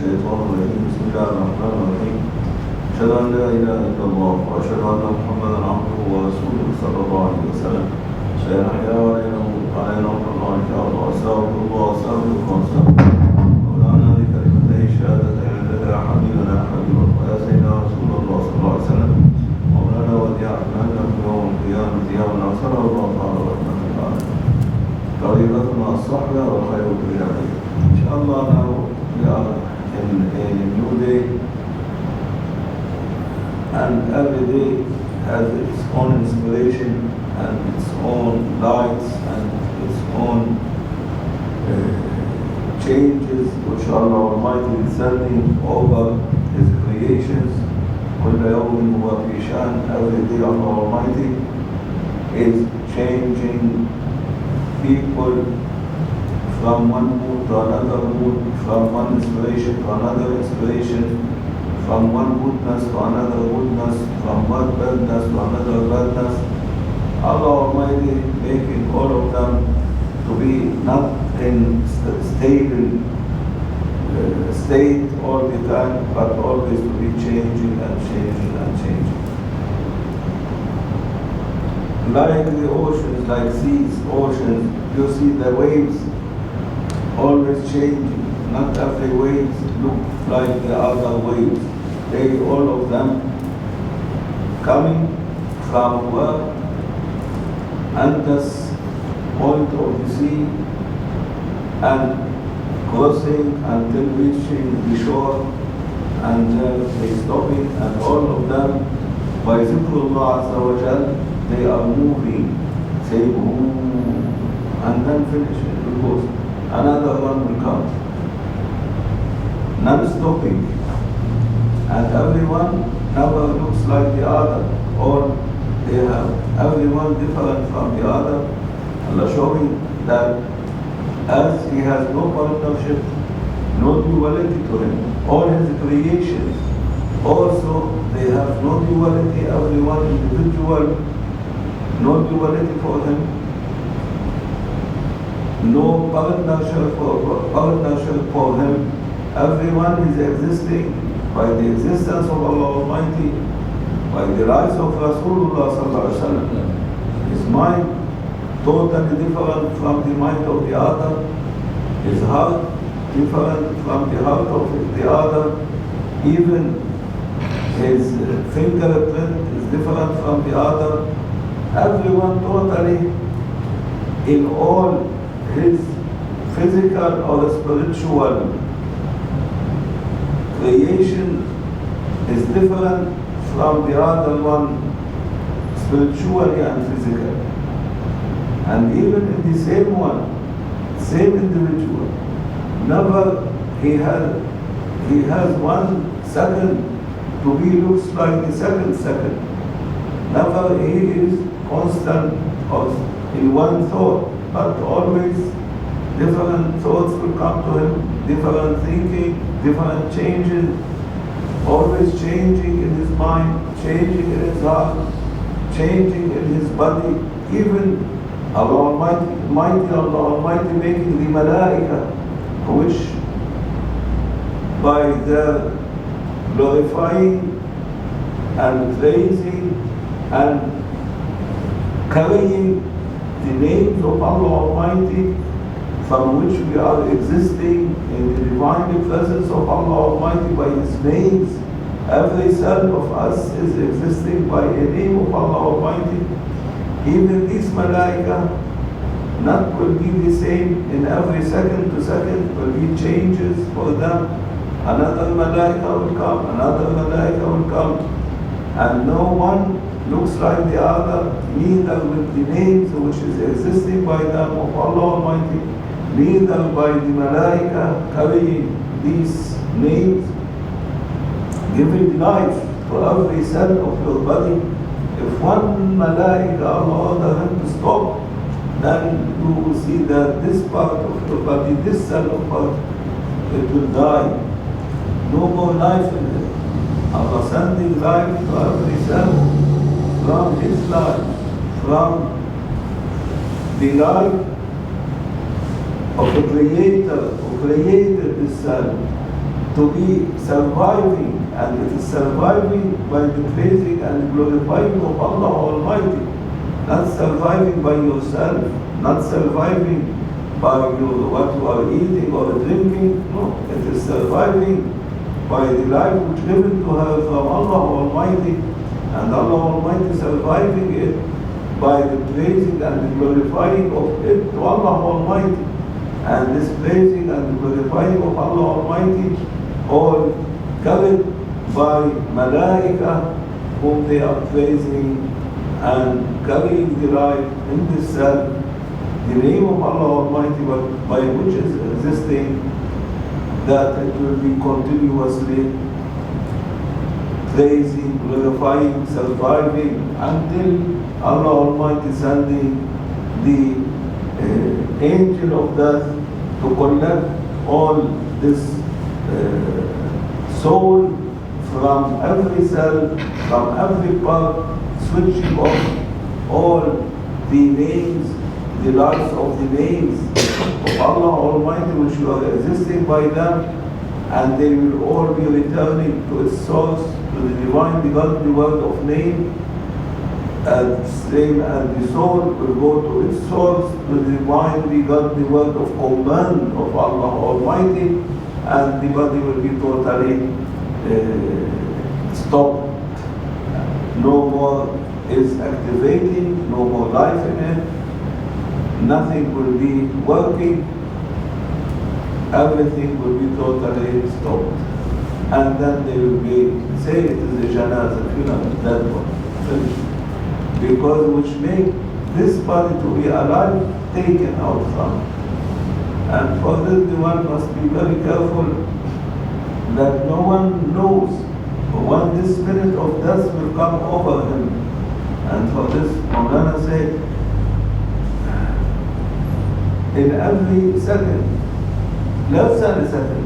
الشيطان الرجيم بسم الله الرحمن الرحيم أشهد أن لا إله إلا الله وأشهد أن محمدا عبده ورسوله صلى الله عليه وسلم لا نحيا ولا نموت علينا الله إن شاء الله أستغفر الله مولانا بكلمتي الشهادة عندها حبيبنا حبيب الله يا سيدنا رسول الله صلى الله عليه وسلم مولانا وديع أحمدنا في يوم القيامة يا من أرسله الله تعالى رحمة العالمين طريقتنا الصحبة والخير بالله. Inshallah, now we are in a new day, and every day has its own inspiration and its own lights and its own changes which Allah Almighty is sending over His creations. كل يوم هو في شأن. Every day Allah Almighty is changing people from one mood to another mood, from one inspiration to another inspiration, from one goodness to another goodness, from one badness to another badness. Allah Almighty making all of them to be not in stable state all the time, but always to be changing and changing and changing. Like the oceans, like seas, oceans, you see the waves always changing. Not every wave look like the other waves. They, all of them, coming from where? Endless point of the sea and crossing until reaching the shore, and they stopping, and all of them by zikrullah azza wa jal, they are moving, say boom, and then finish it because another one will come, non-stopping, and everyone never looks like the other, or they have everyone different from the other. Allah showing that as He has no partnership, no duality to Him, all His creations also they have no duality, everyone individual, no duality for Him, no partnership for Him. Everyone is existing by the existence of Allah Almighty, by the rights of Rasulullah sallallahu alaihi wasallam. His mind totally different from the mind of the other. His heart different from the heart of the other. Even his fingerprint is different from the other. Everyone totally in all his physical or spiritual creation is different from the other one spiritually and physically. And even in the same one, same individual, never he has 1 second to be looks like the second. Never he is constant or in one thought, but always different thoughts will come to him, different thinking, different changes, always changing in his mind, changing in his heart, changing in his body. Even Allah Almighty, Allah Almighty making the malaika, which by their glorifying and praising and carrying the names of Allah Almighty, from which we are existing in the divine presence of Allah Almighty by His names. Every cell of us is existing by a name of Allah Almighty. Even these malaika not will be the same in every second to second, will be changes for them. Another malaika will come, another malaika will come, and no one looks like the other, neither with the names which is existing by them of Allah Almighty, neither by the malaika carrying these names, giving life to every cell of your body. If one malaika Allah order him to stop, then you will see that this part of your body, this cell of body, it will die. No more life in it. Allah sending life to every cell from His life, from the life of the Creator who created this cell. to be surviving, and it is surviving by the praising and glorifying of Allah Almighty, not surviving by yourself, not surviving by what you are eating or drinking. No, it is surviving by the life which given to her from Allah Almighty, and Allah Almighty surviving it by the praising and the glorifying of it to Allah Almighty. And this praising and glorifying of Allah Almighty all covered by Malaika, whom they are praising and carrying the life in this self, the name of Allah Almighty by which is existing, that it will be continuously praising, glorifying, surviving until Allah Almighty sending the angel of death to collect all this soul from every cell, from every part, switching off all the names, the lives of the names of Allah Almighty which are existing by them, and they will all be returning to its source, to the divine, the godly word of name, and same, and the soul will go to its source, to the divine, the godly word of command of Allah Almighty, and the body will be totally stopped. No more is activating, no more life in it, nothing will be working, everything will be totally stopped. And then they will be, say it is a janazah, that one, finished. Because which make this body to be alive, taken out from. And for this the one must be very careful that no one knows when this spirit of death will come over him. And for this, Maulana said, in every second, less than a second,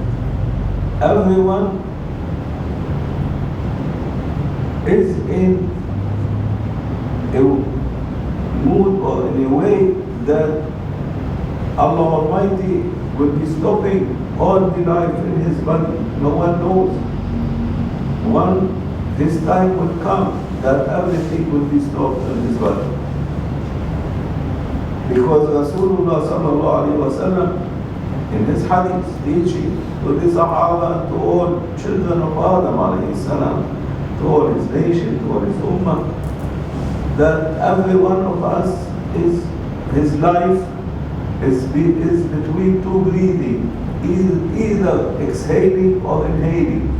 everyone is in a mood or in a way that Allah Almighty will be stopping all the life in his body. No one knows. This time will come that everything will be stopped in his body. Because Rasulullah sallallahu alaihi wasallam in his hadith teaching to the Sahaba and to all children of Adam alayhi salam, to all his nation, to all his ummah, that every one of us is, his life is between two breathing, either exhaling or inhaling.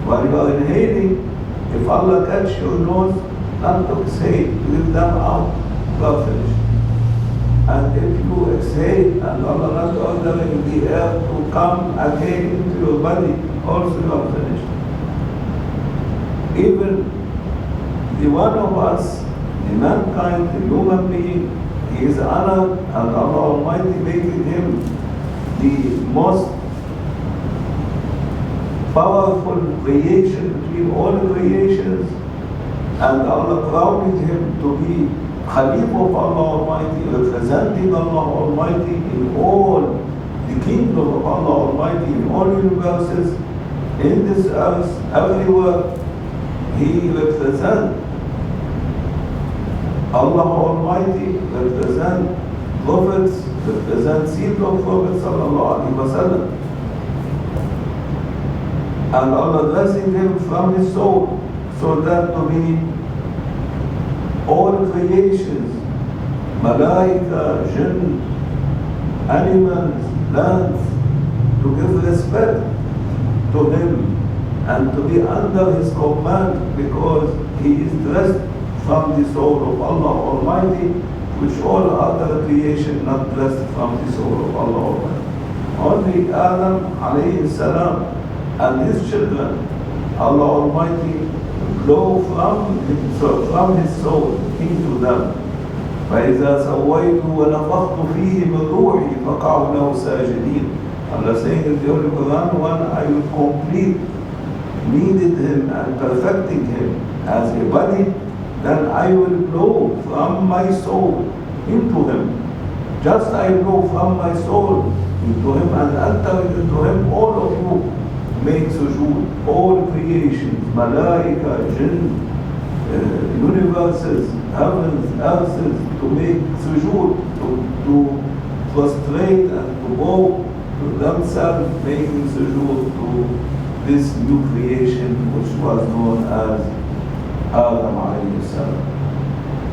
While you are inhaling, if Allah catch your nose, not to exhale, leave them out, you are finished. And if you exhale and Allah not ordering the air to come again into your body, also you are finished. Even the one of us, the mankind, the human being, he is honored, and Allah Almighty making him the most powerful creation between all creations, and Allah crowning him to be Khalif of Allah Almighty, representing Allah Almighty in all the kingdom of Allah Almighty, in all universes, in this earth, everywhere. He represents Allah Almighty, represent prophets, represent seed of prophets sallallahu alaihi wasallam. And Allah blessing him from his soul, so that to be all creations, Malaika, Jinn, animals, plants, to give respect to him and to be under his command, because he is dressed from the soul of Allah Almighty, which all other creation not dressed from the soul of Allah Almighty. Only Adam alayhi salam and his children, Allah Almighty blow from his soul into them. فَإِذَا سَوَّيْتُ وَنَفَخْتُ فِيهِ مِنْ رُوحِي فَقَعُوا لَهُ سَاجِدِينَ. Allah saying in the Holy Quran, when I will complete, needed him and perfecting him as a body, then I will blow from my soul into him. Just I blow from my soul into him and enter into him, all of you make sujood. All creations, malaika, jinn, universes, heavens, earths, to make sujood, to prostrate and to bow to themselves, making sujood to this new creation which was known as Adam alayhi salam.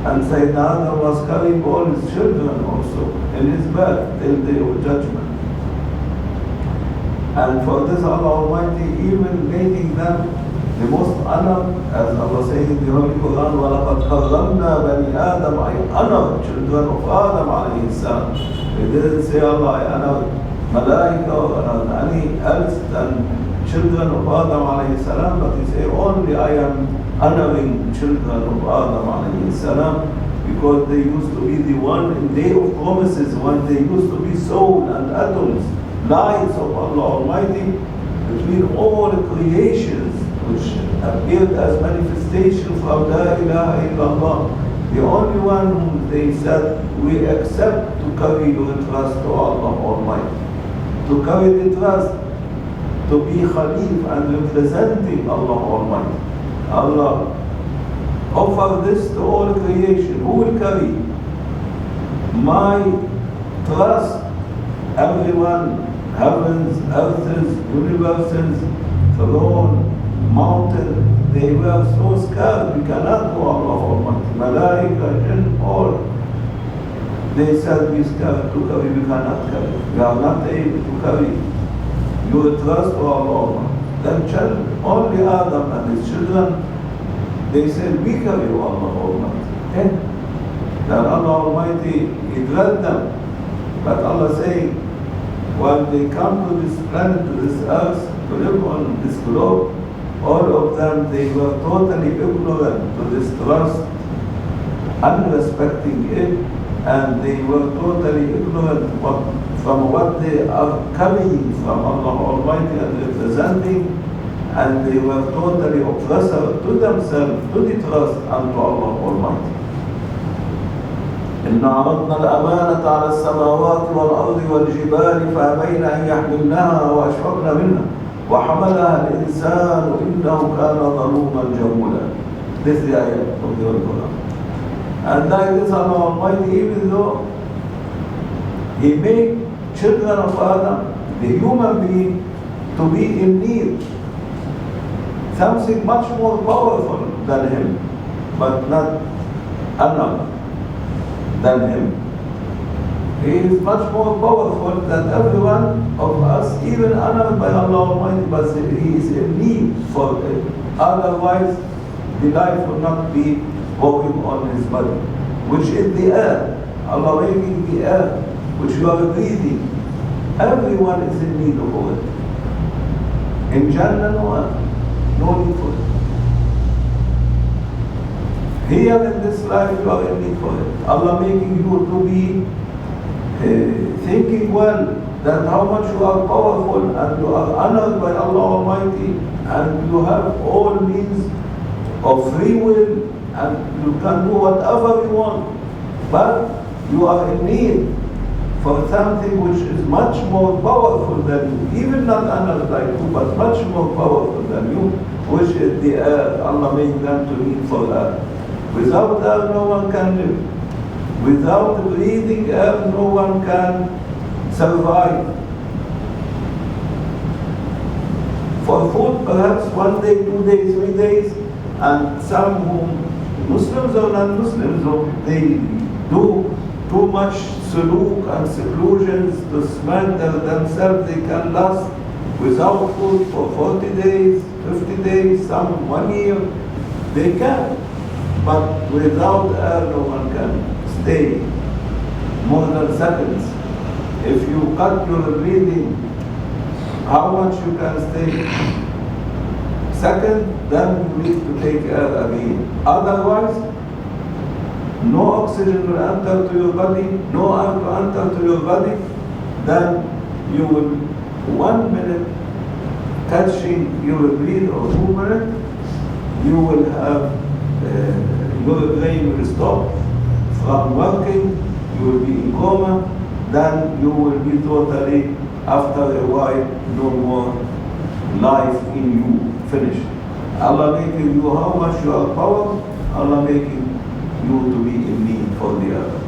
And Sayyidina Adam was carrying all his children also in his back till the day of judgment. And for this Allah Almighty even making them the most honored, as Allah says in the Holy Quran, وَلَقَدْ كَرَّمْنَا بَنِي آدَمَ, I honored children of Adam alayhi salam. He didn't say Allah, I honored malaika or honored any else than children of Adam alayhi salam, but he said only I am honoring children of Adam alayhi salam, because they used to be the one in day of promises, when they used to be soul and atoms, lights of Allah Almighty between all the creations which appeared as manifestation from La ilaha illallah. The only one whom they said, we accept to carry your trust to Allah Almighty, to carry the trust, to be Khalif and representing Allah Almighty. Allah offer this to all creation. Who will carry my trust? Everyone, heavens, earths, universes, throne, mountain, they were so scared, we cannot go Allah Almighty. Malaika, jinn, all. They said we scared to carry, we cannot carry. We are not able to carry. You will trust to Allah Almighty. Then only Adam and his children, they said, we carry Allah Almighty. Then Allah Almighty, He dread them. But Allah saying, when they come to this planet, to this earth, to live on this globe, all of them, they were totally ignorant to this trust, unrespecting it, and they were totally ignorant from what they are carrying from Allah Almighty and representing, and they were totally oppressor to themselves, to the trust unto Allah Almighty. إِنَّا عَرَضْنَا الْأَمَانَةَ عَلَى السَّمَاوَاتِ وَالْأَرْضِ وَالْجِبَالِ فَأَبَيْنَ أَنْ يَحْمِلْنَهَا وَأَشْفَقْنَ مِنْهَا وَحَمَلَهَا الْإِنسَانُ إِنَّهُ كَانَ ظَلُومًا جَهُولًا. This is the ayah of the Holy Quran. And like this, Allah Almighty, even though He made children of Adam, the human being, to be in need, something much more powerful than him, but not honored than him. He is much more powerful than every one of us, even honored by Allah Almighty, but he is in need for it. Otherwise, the life will not be going on his body, which is the air. Allah making the air, which you are breathing. Everyone is in need of it. In Jannah, no need for it. Here in this life, you are in need for it. Allah making you to be thinking well that how much you are powerful and you are honored by Allah Almighty, and you have all means of free will and you can do whatever you want, but you are in need for something which is much more powerful than you, even not honored like you, but much more powerful than you, which is the air. Allah made them to need for air. Without air, no one can live. Without breathing air, no one can survive. For food, perhaps 1 day, 2 days, 3 days, and some who, Muslims or non-Muslims, they do too much suluk and seclusions to spend themselves, they can last without food for 40 days, 50 days, some 1 year, they can. But without air, no one can stay more than seconds. If you cut your breathing, how much you can stay? Second, then you need to take air again. Otherwise, no oxygen will enter to your body, no air will enter to your body, then you will 1 minute catching your breath, or 2 minutes, you will have your brain will stop from working, you will be in coma, then you will be totally, after a while, no more life in you, finished. Allah making you how much you are power, Allah making you to be in need for the other.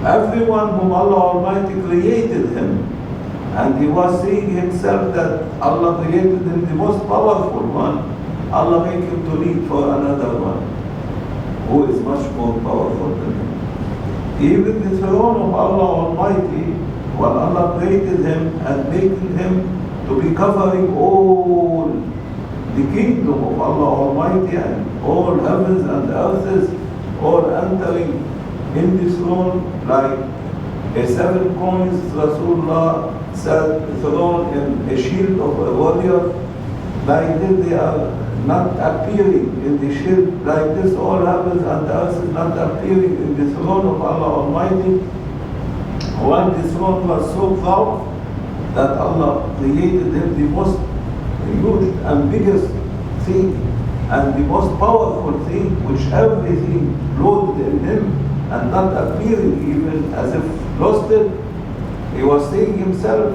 Everyone whom Allah Almighty created him, and he was seeing himself that Allah created him the most powerful one, Allah make him to lead for another one, who is much more powerful than him. Even the throne of Allah Almighty, while Allah created him and making him to be covering all the kingdom of Allah Almighty and all heavens and earths, all entering in this throne like a 7 coins. Rasulullah said throne in a shield of a warrior, like this they are not appearing in the shield, like this all heavens and earth is not appearing in the throne of Allah Almighty. When the throne was so proud that Allah created him the most huge and biggest thing and the most powerful thing, which everything loaded in him and not appearing even as if lost it. He was seeing himself,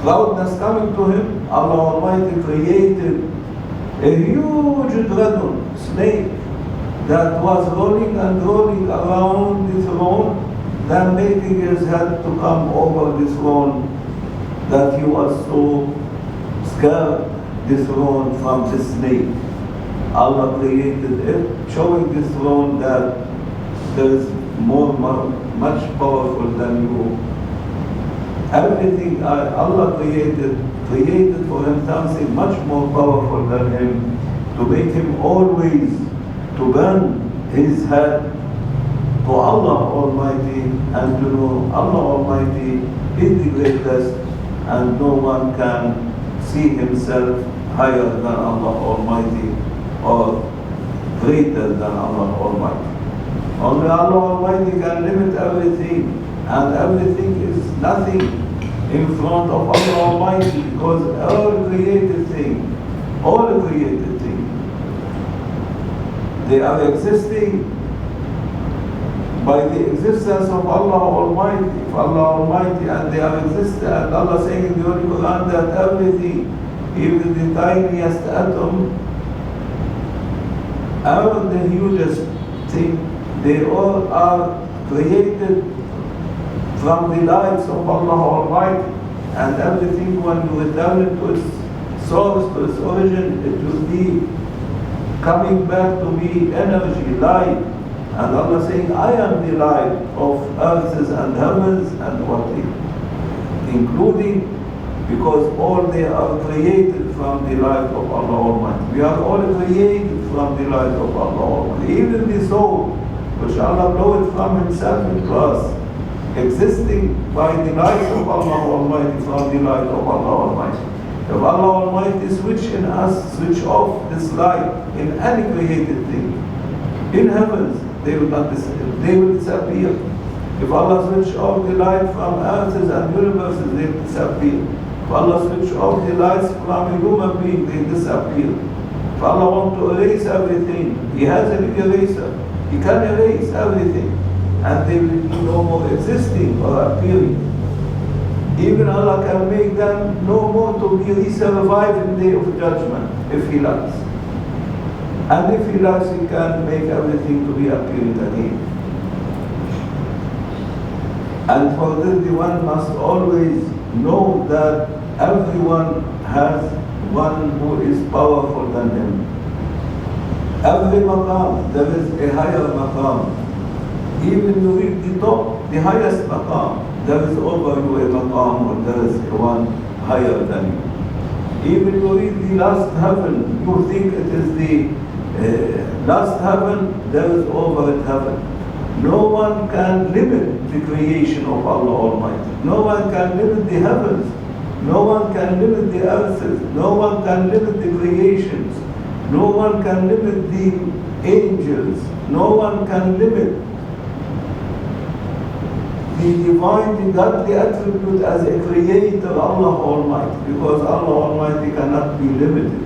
cloudness coming to him. Allah Almighty created a huge dragon, snake, that was rolling and rolling around the throne, then making his head to come over the throne, that he was so scared the throne from the snake. Allah created it, showing the throne that there is much powerful than you. Everything Allah created for him something much more powerful than him, to make him always to bend his head to Allah Almighty and to know Allah Almighty is the greatest, and no one can see himself higher than Allah Almighty or greater than Allah Almighty. Only Allah Almighty can limit everything, and everything is nothing in front of Allah Almighty, because all created things, they are existing by the existence of Allah Almighty. If Allah Almighty, and they are existing, and Allah saying in the Holy Quran that everything, even the tiniest atom, and the hugest thing, they all are created from the lights of Allah Almighty. And everything, when you return it to its source, to its origin, it will be coming back to be energy, light. And Allah saying, I am the light of earths and heavens and what including, because all they are created from the light of Allah Almighty. We are all created from the light of Allah Almighty. Even the soul, which Allah blowed from Himself into us, existing by the light of Allah Almighty, from the light of Allah Almighty. If Allah Almighty switch off this light in any created thing, in heavens, they will disappear. If Allah switch off the light from earths and universes, they disappear. If Allah switch off the lights from a human being, they disappear. If Allah wants to erase everything, He has an eraser. He can erase everything, and they will be no more existing or appearing. Even Allah can make them no more to be resurvived in the day of judgment, if He likes. And if He likes, He can make everything to be appearing again. And for this, the one must always know that everyone has one who is powerful than him. Every maqam, there is a higher maqam. Even you reach the top, the highest maqam, there is over you a maqam, or there is one higher than you. Even you reach the last heaven, you think it is the last heaven, there is over it heaven. No one can limit the creation of Allah Almighty. No one can limit the heavens. No one can limit the earths. No one can limit the creations. No one can limit the angels. No one can limit the divine, the godly attribute as a creator, Allah Almighty, because Allah Almighty cannot be limited.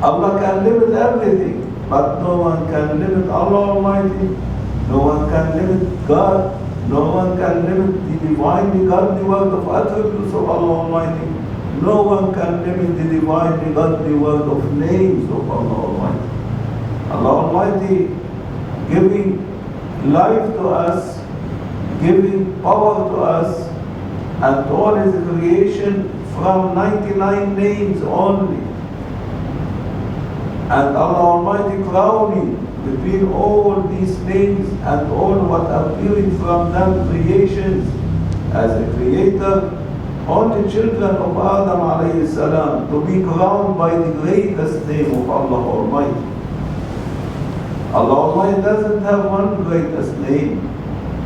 Allah can limit everything, but no one can limit Allah Almighty. No one can limit God. No one can limit the divine, the godly world of attributes of Allah Almighty. No one can limit the divinely godly word of names of Allah Almighty. Allah Almighty giving life to us, giving power to us, and to all His creation from 99 names only. And Allah Almighty crowning between all these names and all what appearing from them creations as a creator, only children of Adam alayhi salam to be crowned by the greatest name of Allah Almighty. Allah Almighty doesn't have one greatest name.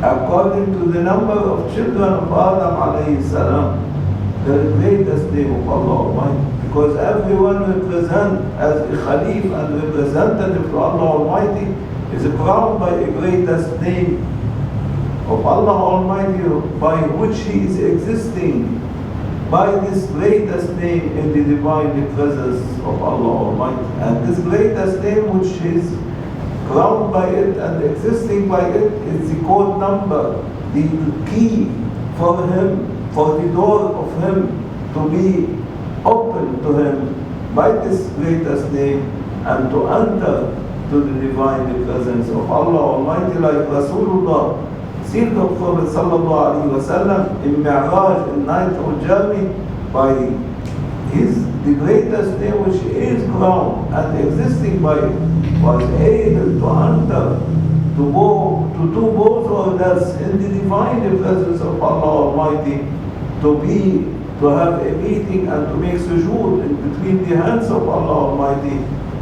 According to the number of children of Adam alayhi salam, the greatest name of Allah Almighty. Because everyone represents as a Khalif and representative to Allah Almighty is crowned by a greatest name of Allah Almighty by which He is existing by this greatest name in the divine presence of Allah Almighty. And this greatest name which is crowned by it and existing by it is the code number, the key for Him, for the door of Him to be open to Him by this greatest name and to enter to the divine presence of Allah Almighty, like Rasulullah, sealed of Prophet sallallahu alaihi wasallam in Mi'raj, in night of journey, by the greatest name which is crowned and existing by it, was able to enter, to do both orders in the divine presence of Allah Almighty, to have a meeting and to make sujood in between the hands of Allah Almighty,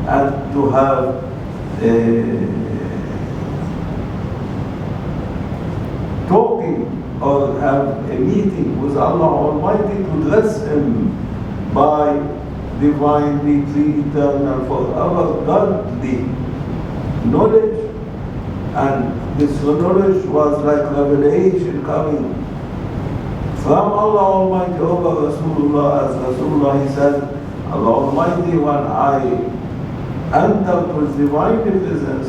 and to have talking or have a meeting with Allah Almighty to bless Him by divinely pre-eternal forever godly knowledge. And this knowledge was like revelation coming from Allah Almighty over Rasulullah, as Rasulullah, he said, Allah Almighty, when I enter to His divine presence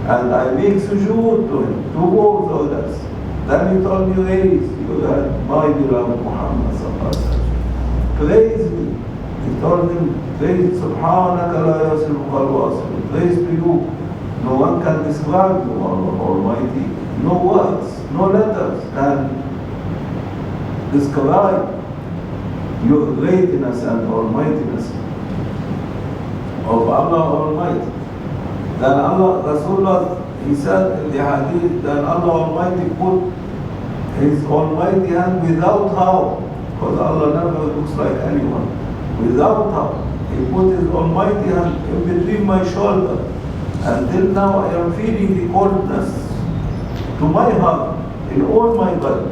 and I make sujood to Him, to both orders, then He told me, raise your hand, my beloved Muhammad sallallahu alaihi wasallam. Praise me. He told him, praise Subhanaka la yasiluka al-wasil. Praise to you. No one can describe you, Allah Almighty. No words, no letters can describe your greatness and almightiness of Allah Almighty. Then Allah, Rasulullah, he said in the hadith, then Allah Almighty put His almighty hand without how, because Allah never looks like anyone. Without how, He put His almighty hand in between my shoulder. Until now I am feeling the coldness to my heart, in all my body,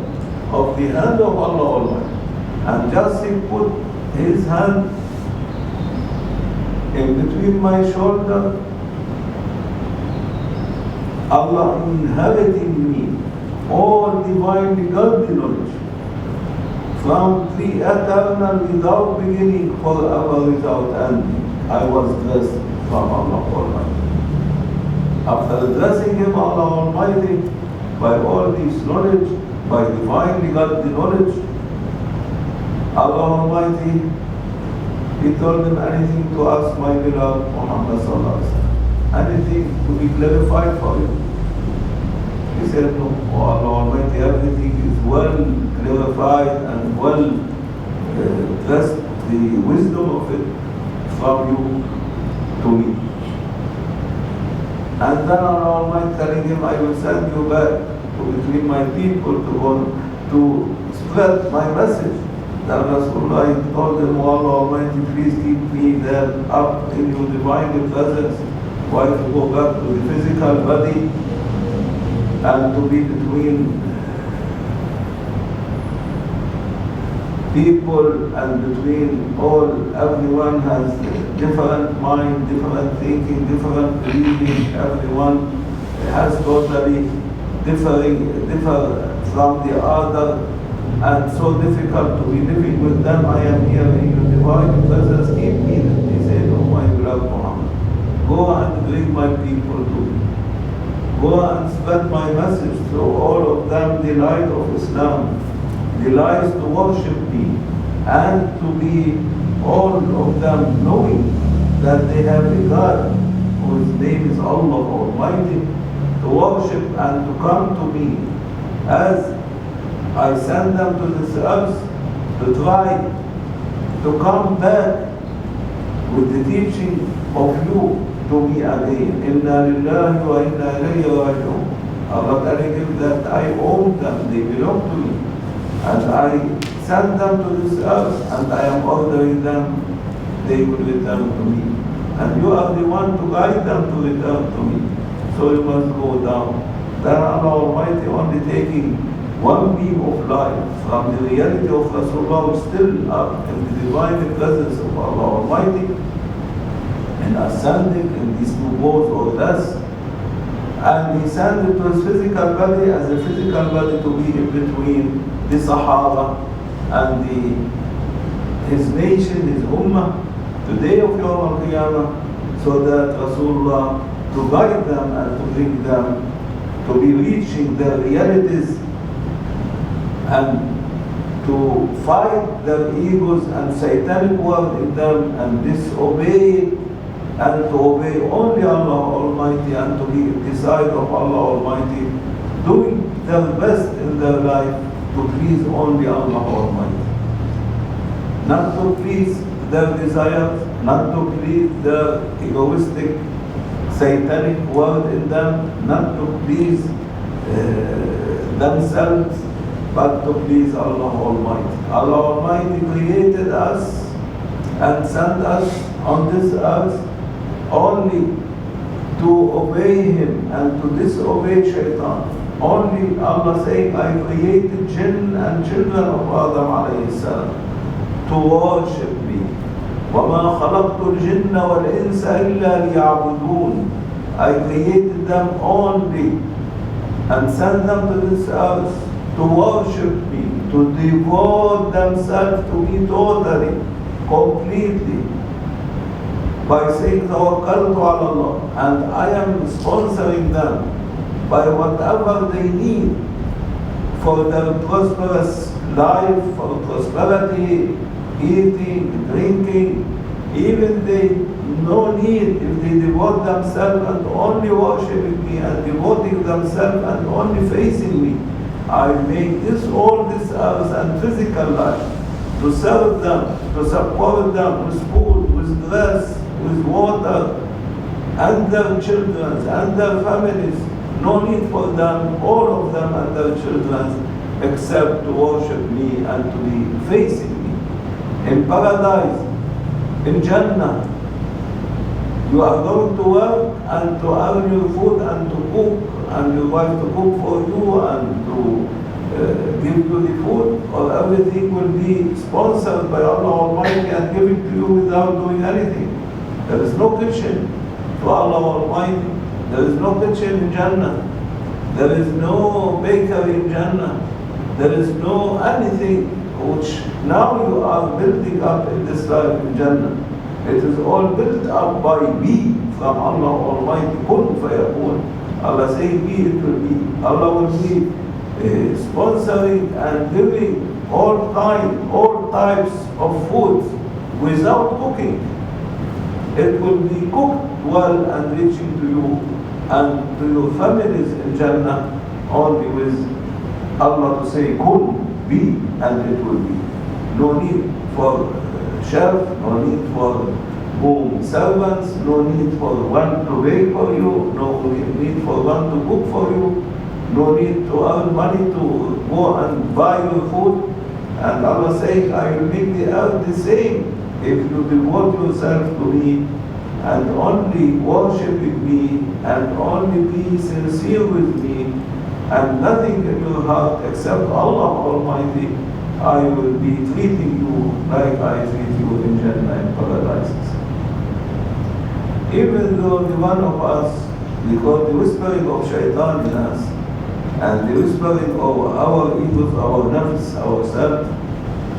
of the hand of Allah Almighty. And just He put His hand in between my shoulder, Allah inhabiting me all divine godly knowledge, from the eternal without beginning, forever without ending. I was blessed from Allah Almighty. After addressing Him, Allah Almighty, by all this knowledge, by divinely godly knowledge, Allah Almighty, He told him, anything to ask my beloved Muhammad sallallahu alaihi wasallam, anything to be clarified for you. He said, no, oh Allah Almighty, everything is well clarified and well dressed, the wisdom of it from you to me. And then Allah Almighty telling him, I will send you back to between my people to go to spread my message. Then Rasulullah told him, oh Allah Almighty, please keep me there up in your divine presence, while to go back to the physical body and to be between people and between everyone has different mind, different thinking, different believing, everyone has totally differ from the other, and so difficult to be living with them. I am here in your divine presence, keep me there. He said, oh my beloved Muhammad, go and bring my people to me. Go and spread my message to all of them, the light of Islam, the light to worship me, and to be all of them knowing that they have a God whose name is Allah Almighty, to worship and to come to me as I send them to this earth to try to come back with the teaching of you to me again. Inna lillahi wa inna ilayhi raji'un. Allah telling him that I own them, they belong to me. And I send them to this earth and I am ordering them, they will return to me. And you are the one to guide them to return to me. So you must go down. Then Allah Almighty only taking one beam of light from the reality of Rasulullah, still up in the divine presence of Allah Almighty, and ascending in these two balls or less, and he sent it to his physical body as a physical body to be in between the Sahaba and his nation, his Ummah, the day of Yawm al-Qiyamah, so that Rasulullah to guide them and to bring them to be reaching their realities and to fight their egos and satanic word in them and disobey and to obey only Allah Almighty and to be beside of Allah Almighty, doing their best in their life to please only Allah Almighty. Not to please their desires, not to please their egoistic satanic word in them, not to please themselves, but to please Allah Almighty. Allah Almighty created us and sent us on this earth only to obey Him and to disobey Shaitan. Only Allah saying, I created jinn and children of Adam alayhi salam to worship me. وَمَا خَلَقْتُ الْجِنَّ وَالْإِنسَ إِلَّا لِيَعْبُدُونَ. I created them only and sent them to this earth to worship me, to devote themselves to me totally, completely, by saying Tawakkaltu ala Allah, and I am sponsoring them by whatever they need for their prosperous life, for prosperity, eating, drinking. Even they no need if they devote themselves and only worshiping me and devoting themselves and only facing me. I make all this earth and physical life to serve them, to support them with food, with dress, with water, and their children and their families. No need for them, all of them and their children, except to worship me and to be facing me. In paradise, in Jannah, you are going to work and to earn your food and to cook, and your wife to cook for you and to give you the food, or everything will be sponsored by Allah Almighty and given to you without doing anything. There is no kitchen to Allah Almighty. There is no kitchen in Jannah. There is no bakery in Jannah. There is no anything which now you are building up in this life in Jannah. It is all built up by be from Allah Almighty. Kun fayakun. Allah saying be, it will be. Allah will be sponsoring and giving all types of foods without cooking. It will be cooked well and reaching to you and to your families in Jannah only with Allah to say kun, be, and it will be. No need for chef, no need for home servants, no need for one to bake for you, no need for one to cook for you, no need to earn money to go and buy your food. And Allah saying, I will make the earth the same if you devote yourself to me and only worshiping me and only be sincere with me and nothing in your heart except Allah Almighty. I will be treating you like I treat you in Jannah and paradises. Even though the one of us, because the whispering of Shaitan in us and the whispering of our egos, our nafs, ourselves,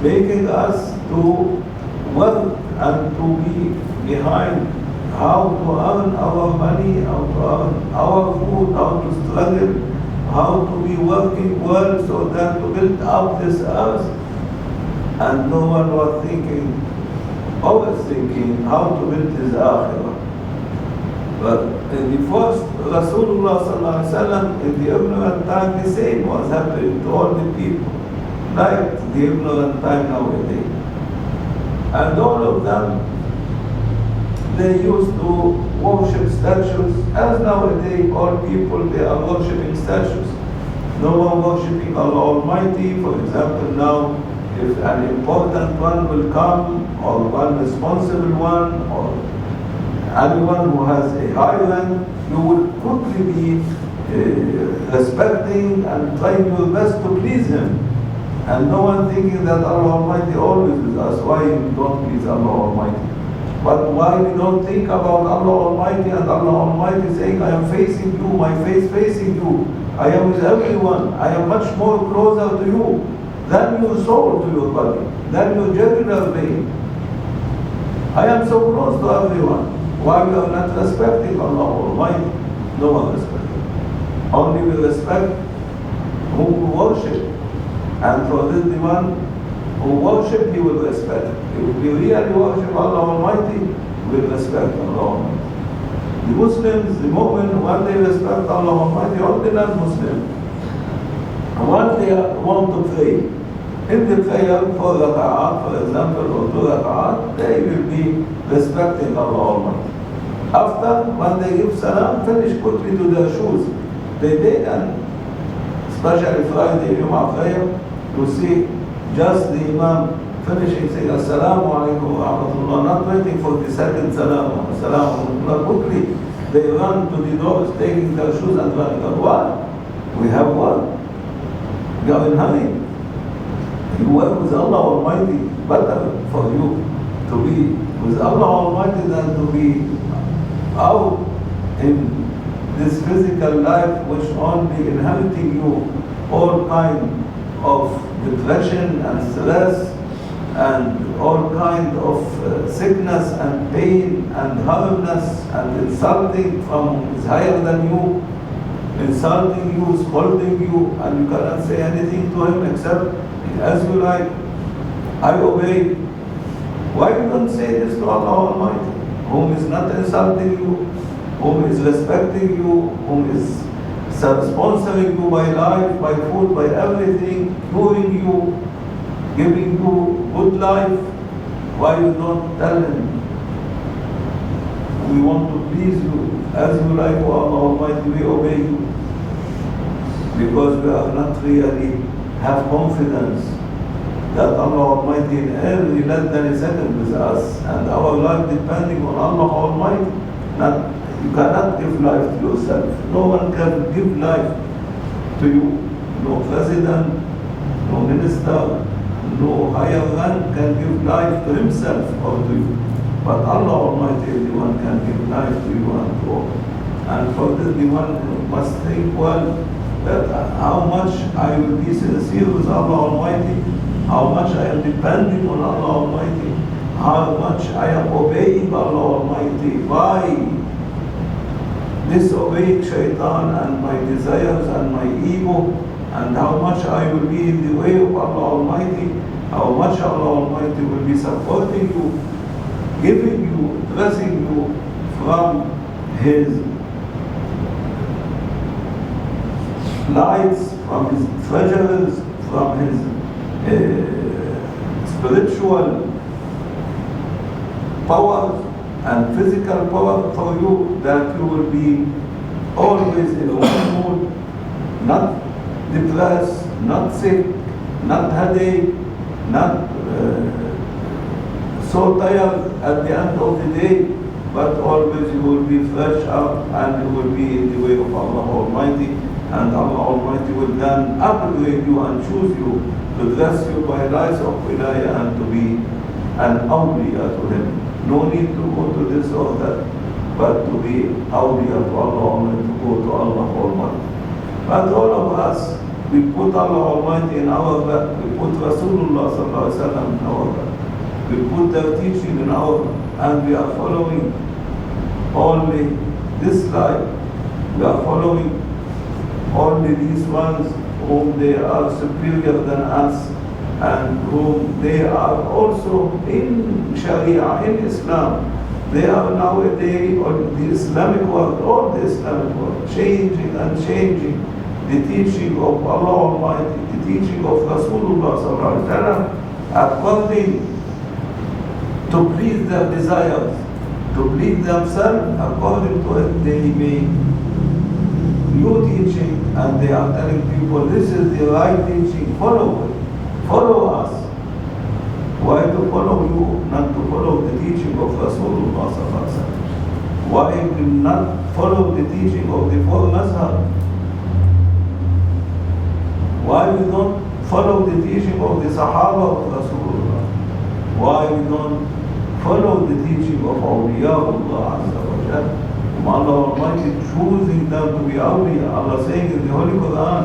making us to work and to be behind how to earn our money, how to earn our food, how to struggle, how to be working well so that to build up this earth. and no one was always thinking how to build his akhirah. But in the first Rasulullah sallallahu alaihi wasallam, in the ignorant time, the same was happening to all the people, like the ignorant time nowadays. And all of them, they used to worship statues, as nowadays all people, they are worshipping statues. No one worshipping Allah Almighty. For example, now, if an important one will come, or one responsible one, or anyone who has a high rank, you will quickly be respecting and trying your best to please him. And no one thinking that Allah Almighty always with us. Why we don't please Allah Almighty? But why we don't think about Allah Almighty and Allah Almighty saying, I am facing you, my face facing you. I am with everyone. I am much more closer to you than your soul to your body, than your general being. I am so close to everyone. Why we are not respecting Allah Almighty? No one respects. Only we respect whom we worship. And for this, the one who worship, he will respect. If we really worship Allah Almighty, we will respect Allah Almighty. The Muslims, the mu'min, when they respect Allah Almighty, all the non-Muslim, when they want to pray, in the prayer for raka'at, for example, or 2 raka'at, they will be respecting Allah Almighty. After, when they give salam, finish quickly to their shoes. They can, especially Friday, Jum'ah prayer, to see just the Imam finishing saying Assalamu alaikum wa rahmatullah, not waiting for the second salam, Assalamu alaikum. Quickly, they run to the doors, taking their shoes and running. Why? We have one. You are in hurry. You work with Allah Almighty, better for you to be with Allah Almighty than to be out in this physical life which only inheriting you all kind of depression and stress and all kind of sickness and pain and harmness and insulting from who is higher than you, insulting you, scolding you, and you cannot say anything to him except as you like, I obey. Why you don't say this to Allah Almighty, whom is not insulting you, whom is respecting you, whom is sponsoring you by life, by food, by everything, curing you, giving you good life? Why you don't tell him, we want to please you, as you like, O Allah Almighty, we obey you? Because we are not really have confidence that Allah Almighty in every less than a second with us, and our life depending on Allah Almighty. You cannot give life to yourself. No one can give life to you. No president, no minister, no higher rank can give life to himself or to you. But Allah Almighty, everyone can give life to you and to all. And for this, the one must think well that how much I will be sincere with Allah Almighty, how much I am depending on Allah Almighty, how much I am obeying Allah Almighty by disobeying shaitan and my desires and my ego, and how much I will be in the way of Allah Almighty, how much Allah Almighty will be supporting you, giving you, blessing you from His lights, from His treasures, from His spiritual power and physical power for you, that you will be always in one mood, not depressed, not sick, not headache, not so tired at the end of the day, but always you will be fresh up and you will be in the way of Allah Almighty, and Allah Almighty will then upgrade you and choose you to bless you by lights of wilayah and to be an awliya to Him. No need to go to this or that, but to be awliya to Allah Almighty, to go to Allah Almighty. But all of us, we put Allah Almighty in our back, we put Rasulullah sallallahu alaihi wasallam in our back, we put their teaching in our back, and we are following only this life. We are following only these ones whom they are superior than us, and whom they are also in Sharia, in Islam. They are nowadays on the Islamic world, all the Islamic world, changing and changing the teaching of Allah Almighty, the teaching of Rasulullah Sallallahu Alaihi Wasallam, according to please their desires, to please themselves, according to it they make new teaching, and they are telling people this is the right teaching, follow it, follow us. Why to follow you, not to follow the teaching of Rasulullah Sallallahu Alaihi Wasallam? Why do not follow the teaching of the four mazhab? Why we don't follow the teaching of the Sahaba of Rasulullah? Why we don't follow the teaching of awliyaullah Azza wa Jalla? Allah Almighty choosing them to be awliya. Allah saying in the Holy Quran,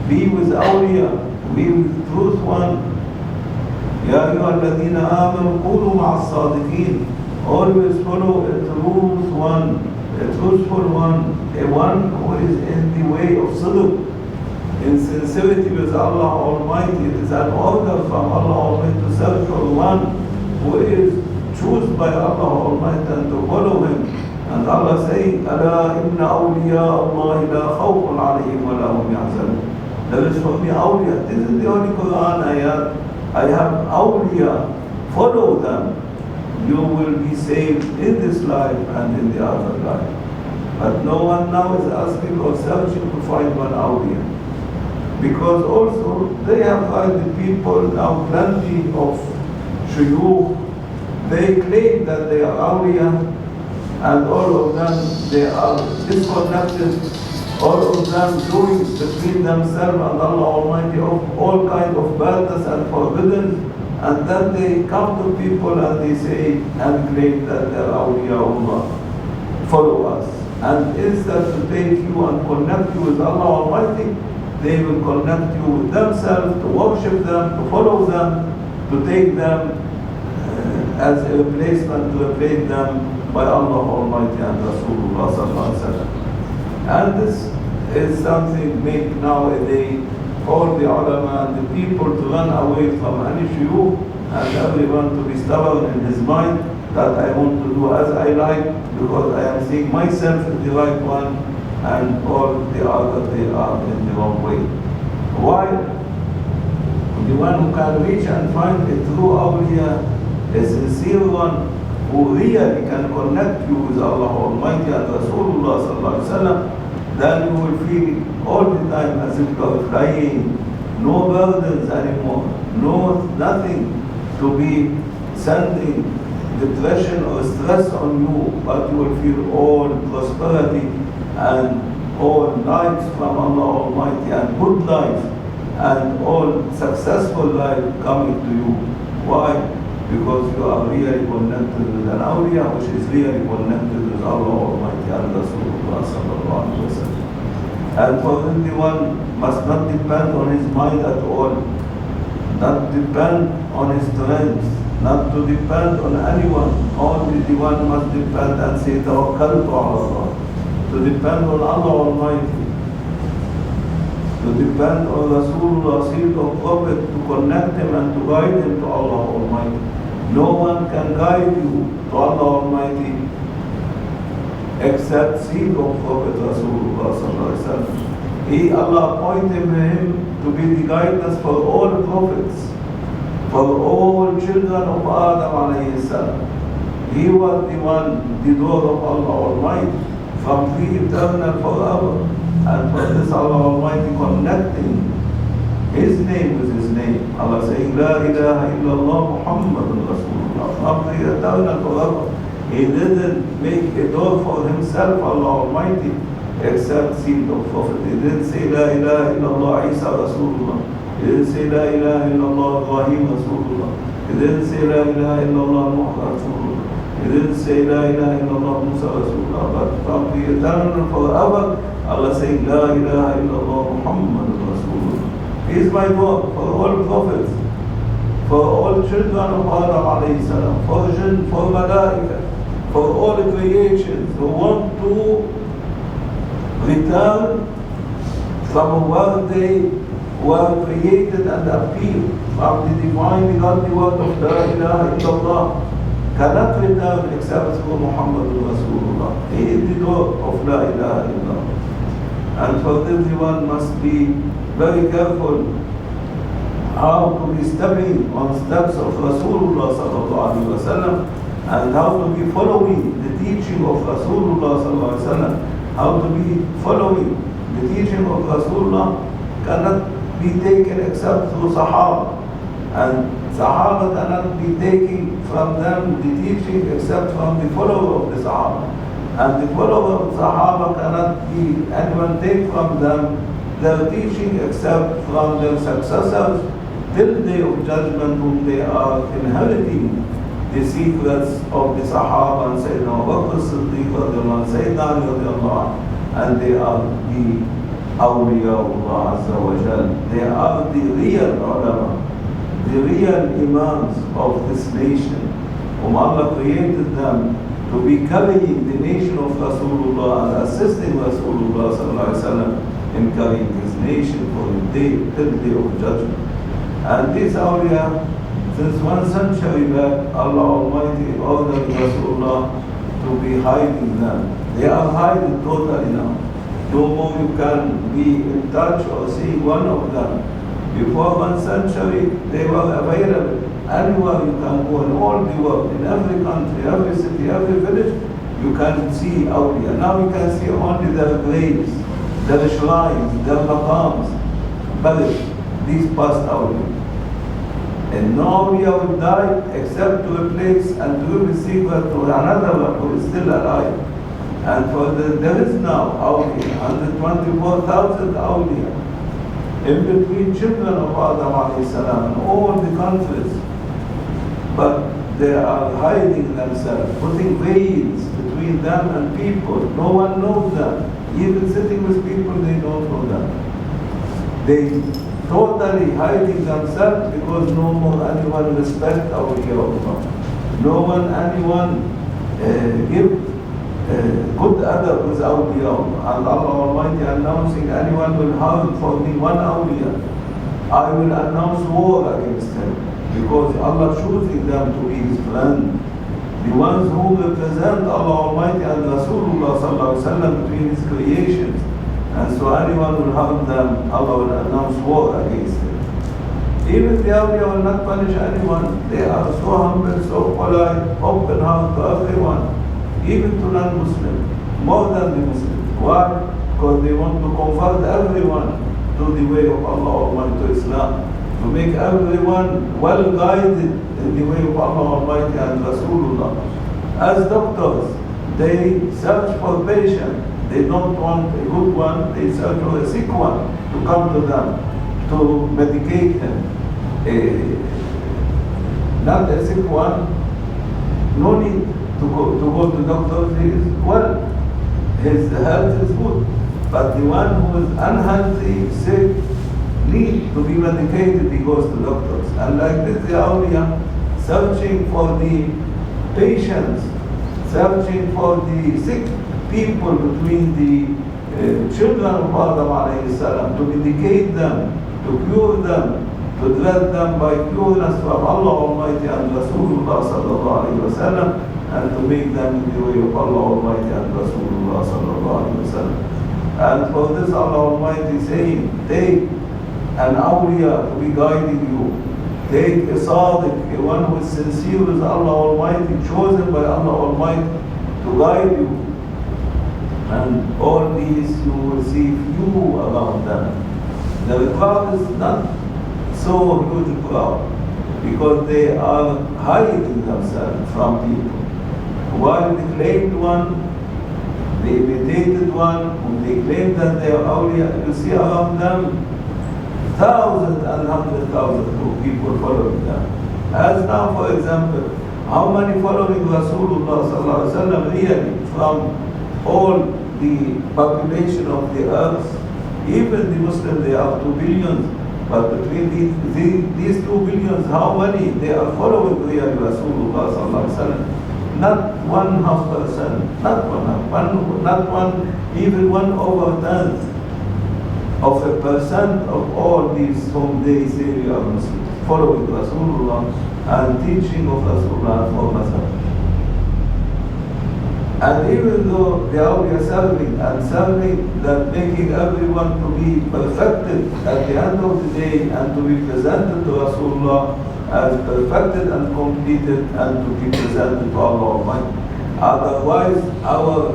be with awliya, be with truth one. Ya ayyuha alladhina amanu kunu ma'a as-sadiqin. Always follow a truth one, a truthful one, a one who is in the way of sidq, in sincerity with Allah Almighty. It is an order from Allah Almighty to search for one who is chosen by Allah Almighty and to follow him. And Allah saying, أَلَا إِنَّ أَوْلِيَاءَ اللَّهِ لَا خَوْفٌ عَلَيْهِمْ وَلَا هُمْ يَحْزَنُونَ. There is for me awliya. This is the Holy Quran ayat. I have awliya. Follow them. You will be saved in this life and in the other life. But no one now is asking or searching to find one awliya. Because also they have heard the people now plenty of shuyukh. They claim that they are awliya, and all of them, they are disconnected, all of them doing between themselves and Allah Almighty of all kinds of badness and forbidden, and then they come to people and they say and claim that they are awliyaullah, follow us. And instead to take you and connect you with Allah Almighty, they will connect you with themselves, to worship them, to follow them, to take them as a replacement, to replace them by Allah Almighty and Rasulullah Sallallahu Alaihi Wasallam. And this is something make nowadays all the ulama and the people to run away from any shuyukh, and everyone to be stubborn in his mind that I want to do as I like because I am seeing myself as the right one and all the others they are in the wrong way. Why? The one who can reach and find a true awliya, a sincere one, who really can connect you with Allah Almighty and Rasulullah Sallallahu Alaihi Wasallam, then you will feel all the time as if you are flying, no burdens anymore, nothing to be sending depression or stress on you, but you will feel all prosperity and all lives from Allah Almighty and good life and all successful life coming to you. Why? Because you are really connected with an awliya, which is really connected with Allah Almighty and Rasulullah Sallallahu Alaihi Wasallam. And for anyone must not depend on his mind at all, not depend on his strength, not to depend on anyone. Only the one must depend and say tawakkaltu ala Allah, to depend on Allah Almighty, to depend on Rasulullah, seed of Prophet, to connect him and to guide him to Allah Almighty. No one can guide you to Allah Almighty except seed of Prophet Rasulullah Sallallahu Alaihi Wasallam. He, Allah appointed him to be the guidance for all prophets, for all children of Adam alayhi salam. He was the one, the door of Allah Almighty, from the eternal forever. And for this Allah Almighty connecting His name with His name. Allah saying, La ilaha illallah Muhammadun Rasulullah. From the eternal forever. He didn't make a door for Himself, Allah Almighty, except seed of Prophet. He didn't say, La ilaha illallah Isa Rasulullah. He didn't say, La ilaha illallah Ibrahim Rasulullah. He didn't say, La ilaha illallah Muhammad Rasulullah. He didn't say, La ilaha illallah Musa Rasulullah. But from the eternal forever, Allah saying, La ilaha illallah Muhammad Rasulullah. He is my door for all prophets, for all children of Adam alayhi salam, for jinn, for malaika, for all creations who want to return from where they were created and appear from the divine godly word of La ilaha illallah cannot return except through Muhammadun Rasulullah. He is the door of La ilaha illallah. And for this one must be very careful how to be stepping on steps of Rasulullah sallallahu alaihi wasallam, and how to be following the teaching of Rasulullah sallallahu alaihi wasallam. How to be following the teaching of Rasulullah cannot be taken except through Sahaba, and Sahaba cannot be taken from them the teaching except from the follower of the Sahaba, and the follower of Sahaba cannot be anyone take from them their teaching except from their successors till day of judgment, whom they are inheriting the secrets of the Sahaba and Sayyidina Abu Bakr Siddiq and Sayyidina Ali radiallahu anhu, and they are the awliya Allah Azza wa Jal. They are the real ulama, the real imams of this nation, whom Allah created them to be carrying the nation of Rasulullah and assisting Rasulullah sallallahu alaihi wasallam in carrying his nation for the day till the day of judgment. And these awliya, since 1 century back, Allah Almighty ordered Rasulullah to be hiding them. They are hiding totally now. No more you can be in touch or see one of them. Before 1 century, they were available. Anywhere you can go in all the world, in every country, every city, every village, you can see awliya. Now you can see only their graves, their shrines, their maqams, buried, these past awliya. And no awliya will die except to replace and to give the secret to another one who is still alive. And for there is now awliya, 124,000 awliya, in between children of Adam alayhi salam in all the countries. But they are hiding themselves, putting veils between them and people. No one knows them. Even sitting with people, they don't know them. They totally hiding themselves because no more anyone respect awliya Allah. No one, anyone give good adab with awliya Allah. And Allah Almighty announcing, anyone will harm for me one awliya, I will announce war against him, because Allah choosing them to be his friend. The ones who represent Allah Almighty and Rasulullah sallallahu alaihi wasallam between his creations. And so anyone will harm them, Allah will announce war against them. Even the awliya will not punish anyone. They are so humble, so polite, open heart to everyone, even to non-Muslim, more than the Muslim. Why? Because they want to convert everyone to the way of Allah Almighty, to Islam, to make everyone well guided in the way of Allah Almighty and Rasulullah. As doctors, they search for patients. They don't want a good one, they search for a sick one to come to them, to medicate him. Not a sick one, no need to go to doctors, he is well, his health is good. But the one who is unhealthy, sick, need to be medicated, he goes to doctors. And like this, the awliya, searching for the patients, searching for the sick people between the children of Adam alayhi salam, to medicate them, to cure them, to lead them by pureness from Allah Almighty and Rasulullah sallallahu alayhi wa sallam, and to make them in the way of Allah Almighty and Rasulullah sallallahu alayhi wa sallam. And for this Allah Almighty saying, take an awliya to be guiding you. Take a sadiq, a one who is sincere with Allah Almighty, chosen by Allah Almighty to guide you. And all these you will see few around them. The crowd is not so huge crowd, because they are hiding themselves from people. While the claimed one, the imitated one, whom they claim that they are awliya, you see around them thousands and hundred thousands of people following them. As now, for example, how many following Rasulullah sallallahu alaihi wasallam really from all the population of the earth? Even the Muslims, they are 2 billion. But between these 2 billions, how many they are following really Rasulullah sallallahu alaihi wasallam? Not 1/2%, not one, even 1/10. of a percent of all these whom they say we are Muslims, following Rasulullah and teaching of Rasulullah for Mazhab. And even though they are serving that making everyone to be perfected at the end of the day and to be presented to Rasulullah as perfected and completed and to be presented to Allah Almighty. Otherwise, our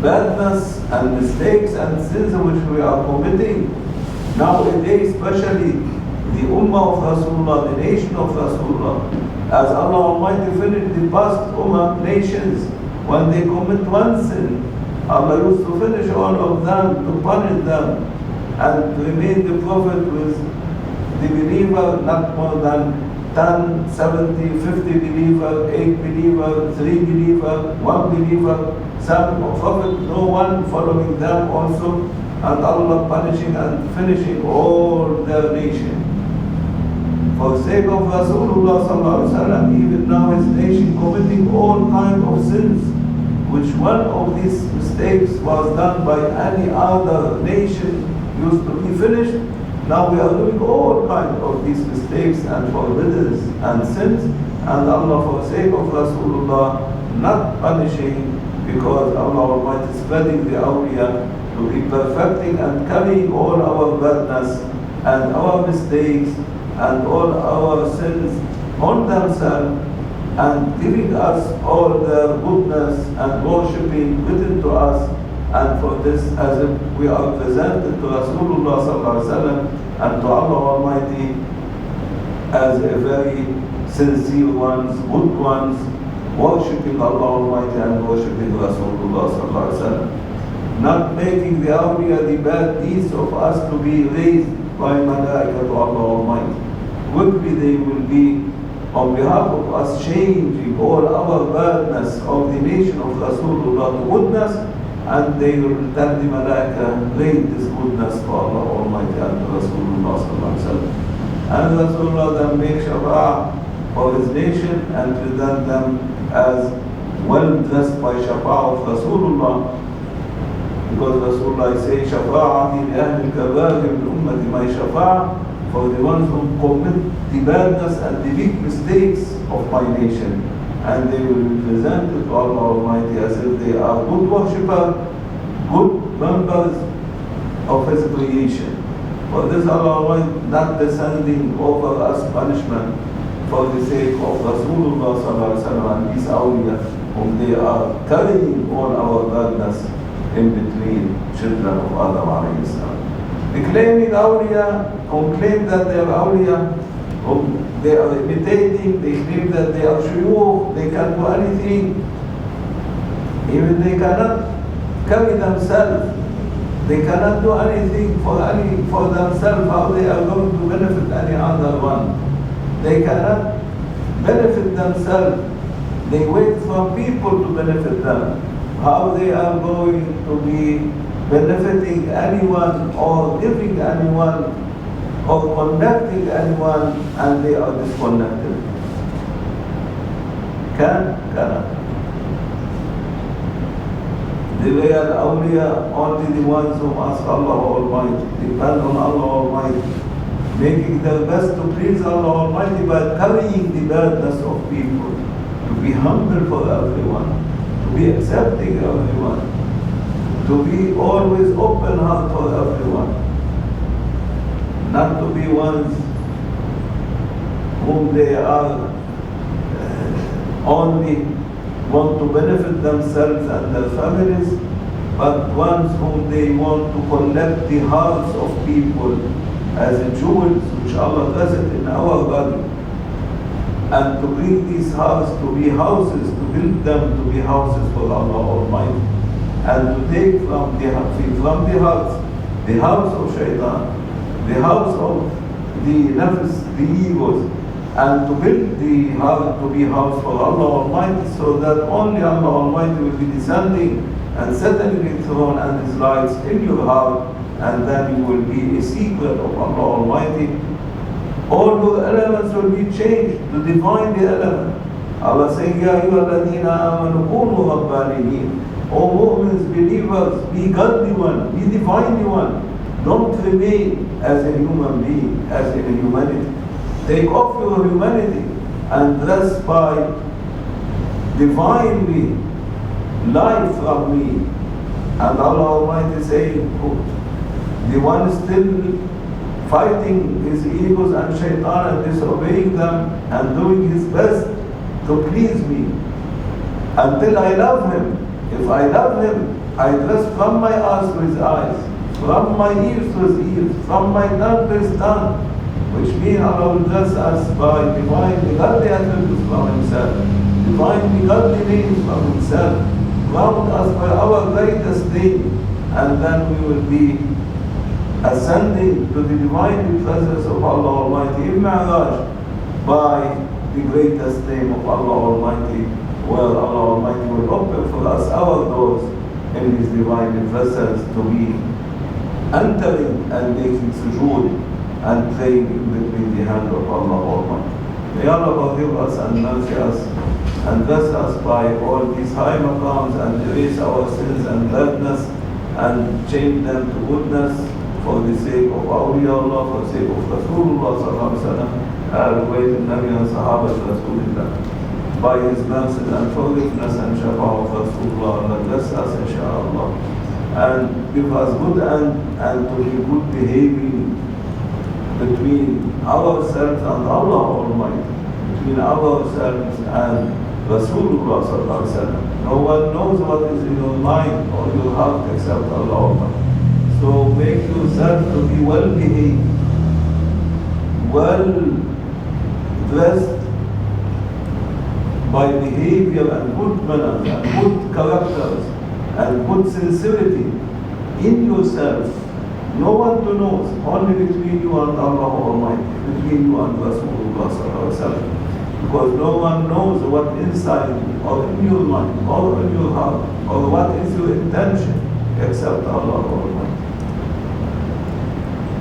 badness and mistakes and sins which we are committing nowadays, especially the Ummah of Rasulullah, the nation of Rasulullah, as Allah Almighty finished the past Ummah nations, when they commit one sin, Allah used to finish all of them, to punish them, and remain the Prophet with the believer not more than 10, 70, 50 believer, 8 believer, 3 believer, 1 believer, some Prophet, no one following them also, and Allah punishing and finishing all their nation. For the sake of Rasulullah sallallahu alaihi wasallam, even now his nation committing all kinds of sins, which one of these mistakes was done by any other nation used to be finished. Now we are doing all kinds of these mistakes and forbiddance and sins, and Allah for the sake of Rasulullah not punishing, because Allah Almighty is spreading the awliya to be perfecting and carrying all our badness and our mistakes and all our sins on themselves, and giving us all their goodness and worshipping within to us. And for this, as if we are presented to Rasulullah sallallahu alaihi wasallam and to Allah Almighty as a very sincere ones, good ones, worshipping Allah Almighty and worshipping Rasulullah sallallahu alaihi wasallam. Not making the awliya, the bad deeds of us to be raised by malaika to Allah Almighty. Quickly they will be, on behalf of us, changing all our badness of the nation of Rasulullah to goodness, and they will tell the malaika, raise this goodness to Allah Almighty and to Rasulullah sallallahu alaihi wasallam. And Rasulullah then make shafa'ah for his nation and present them as well dressed by shafa'ah of Rasulullah. Because Rasulullah says, shafa'ati li ahli al-kabair min ummati, my shafa'ah for the ones who commit the badness and the big mistakes of my nation. And they will be presented to Allah Almighty as if they are good worshippers, good members of His creation. For this Allah Almighty not descending over us punishment for the sake of Rasulullah sallallahu alaihi wasallam and these awliya whom they are carrying all our badness in between children of Adam alayhi salam. The claiming awliya, who claim that they are awliya, whom they are imitating, they claim that they are shuyukh, they can do anything, even they cannot carry themselves, they cannot do anything for themselves, how they are going to benefit any other one. They cannot benefit themselves, they wait for people to benefit them. How they are going to be benefiting anyone or giving anyone or connecting anyone, and they are disconnected. Cannot. The real awliya, only the ones who ask Allah Almighty, depend on Allah Almighty, making their best to please Allah Almighty by carrying the badness of people, to be humble for everyone, to be accepting everyone, to be always open heart for everyone, not to be ones whom they are only want to benefit themselves and their families, but ones whom they want to collect the hearts of people as jewels which Allah does it in our body, and to bring these hearts to be houses, to build them to be houses for Allah Almighty, and to take from the hearts, the house of shaitan, the house of the nafs, the egos, and to build the heart to be house for Allah Almighty, so that only Allah Almighty will be descending and settling His throne and His lights in your heart, and then you will be a secret of Allah Almighty. All your elements will be changed to define the element. Allah saying, Ya ayyuhalladhina amanu kunu rabbaniyin. O O mu'mins, believers, be godly one, be divinely one. Don't remain as a human being, as in humanity. Take off your humanity and dress by divinely life from me. And Allah Almighty saying, the one still fighting his egos and shaitan and disobeying them and doing his best to please me until I love him. If I love him, I dress from my eyes to his eyes, from my ears to his ears, from my tongue to his tongue, which means Allah will dress us by divinely godly attributes from himself, divinely godly names from himself, round us by our greatest name, and then we will be ascending to the divine presence of Allah Almighty in Mi'raj by the greatest name of Allah Almighty, where Allah Almighty will open for us our doors in His divine presence to be entering and making sujood and praying in between the hand of Allah Almighty. May Allah forgive us and mercy us and bless us by all these high maqams and erase our sins and badness and change them to goodness for the sake of awliyaullah, for the sake of Rasulullah sallallahu alaihi wasallam, al-Bayt al-Nabi and Sahabat Rasulullah. By His mercy and forgiveness and shafa'ah of Rasulullah, Allah bless us inshaAllah and give us good and to be good behaving between ourselves and Allah Almighty, between ourselves and Rasulullah sallallahu alaihi wasallam. No one knows what is in your mind or your heart except Allah Almighty. So make yourself to be well behaved, well dressed by behavior and good manners and good characters and good sincerity in yourself. No one to know, only between you and Allah Almighty, between you and Rasulullah sallallahu alaihi wasallam. Because no one knows what inside or in your mind or in your heart or what is your intention except Allah Almighty.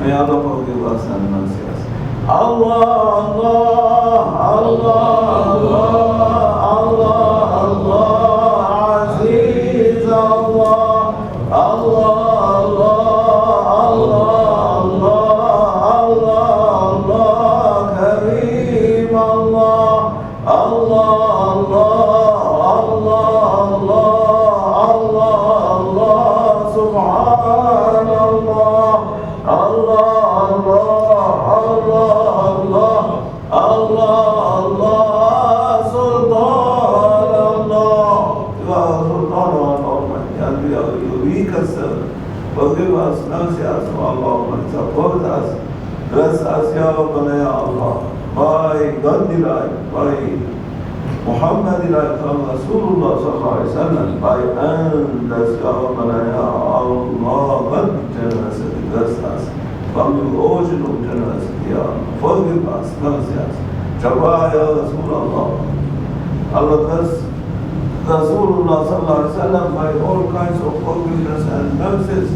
May Allah forgive us and mercy us. Allah, Allah, Allah, Allah, Allah, Aziz Allah, Allah, Allah, Allah, Allah, Kareem Allah, Allah, Allah, Allah, Subhanallah. Forgive us, mercy us, Allah, and support us, bless us, Ya Rabbana, Ya Allah, by godly life, by Muhammad life from Rasulullah sallallahu alaihi wasallam, by endless, Ya Rabbana, Ya Allah, God generosity, bless us, from your ocean of generosity, Ya Allah, forgive us, mercy us, Shaykh, Ya Rasulullah, Allah bless Rasulullah sallallahu alaihi wasallam by all kinds of forgiveness and mercies,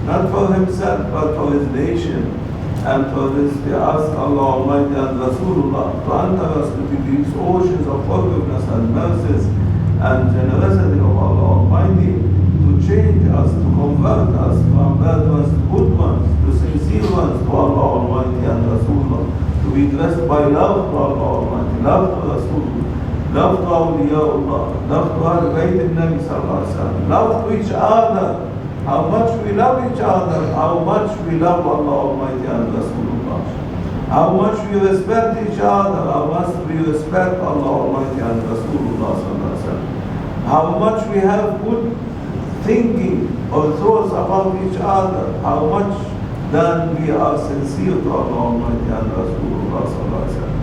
not for himself but for his nation. And for this we ask Allah Almighty and Rasulullah to enter us into these oceans of forgiveness and mercies and generosity of Allah Almighty, to change us, to convert us from bad ones to good ones, to sincere ones to Allah Almighty and Rasulullah, to be dressed by love to Allah Almighty, love to Rasulullah, love to awliyaullah, love to al-Bayt al-Nabi sallallahu alaihi wasallam, love to each other. How much we love each other, how much we love Allah Almighty and Rasulullah. How much we respect each other, how much we respect Allah Almighty and Rasulullah sallallahu alaihi wasallam. How much we have good thinking or thoughts about each other, how much then we are sincere to Allah Almighty and Rasulullah sallallahu alaihi wasallam.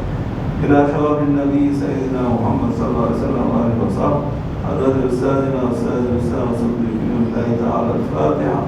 إلى شرف النبي سيدنا محمد صلى الله عليه وسلم وآله وصحبه، حضرة أستاذنا وأستاذ الإسلام صديق الله تعالى الفاتحة.